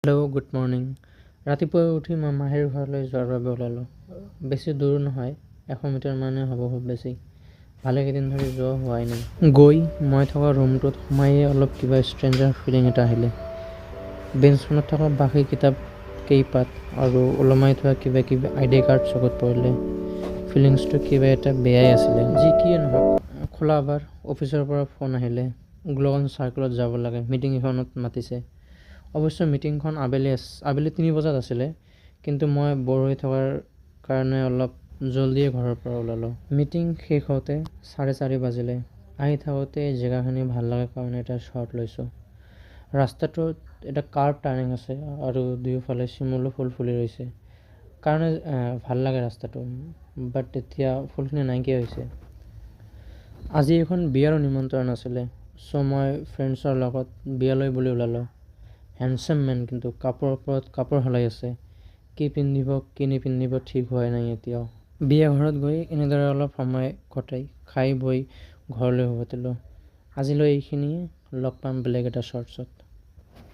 Hello' good morning. ৰাতিপুৱাই উঠি মই মাহীৰ ঘৰলৈ যোৱাৰ বাবে ওলালোঁ। বেছি দূৰ নহয়, 100 মিটাৰমানেই হ'ব খুব বেছি। ভালেকেইদিন ধৰি যোৱা হোৱাই নাই। গৈ মই থকা ৰুমটোত সোমায়েই অলপ কিবা ষ্ট্ৰেঞ্জাৰ ফিলিং এটা আহিলে। বেঞ্চখনত থকা বাকী কিতাপ কেইপাত আৰু ওলমাই থোৱা কিবা কিবি ID কাৰ্ড চকুত পৰিলে। ফিলিংছটো কিবা এটা বেয়াই আছিলে। যি কিয়ে নহওক, খোলাবাৰ অফিচৰ পৰা ফোন আহিলে, গ্ল'গন চাৰ্কলত যাব লাগে, মিটিং এখনত মাতিছে। অৱশ্যে মিটিংখন আবেলি 3 বজাত আছিলে, কিন্তু মই ব'ৰ হৈ থকাৰ কাৰণে অলপ জলদিয়ে ঘৰৰ পৰা ওলালোঁ। মিটিং শেষ হওঁতে 4:30 বাজিলে। আহি থাকোঁতে এই জেগাখিনি ভাল লাগে কাৰণে এটা শ্বট লৈছোঁ। ৰাস্তাটোত এটা কাৰ্ভ টাৰ্ণিং আছে আৰু দুয়োফালে শিমলু ফুল ফুলি ৰৈছে কাৰণে ভাল লাগে ৰাস্তাটো, বাট এতিয়া ফুলখিনি নাইকিয়া হৈছে। আজি এখন বিয়াৰ নিমন্ত্ৰণ আছিলে, চ' মই ফ্ৰেণ্ডছৰ লগত বিয়ালৈ বুলি ওলালোঁ। হেণ্ডচাম মেন, কিন্তু কাপোৰৰ ওপৰত কাপোৰ সলাই আছে। কি পিন্ধিব কি নিপিন্ধিব ঠিক হোৱাই নাই এতিয়াও। বিয়া ঘৰত গৈ এনেদৰে অলপ সময় কটাই খাই বৈ ঘৰলৈ উভতিলোঁ। আজিলৈ এইখিনিয়ে, লগ পাম বেলেগ এটা শ্বৰ্টছত।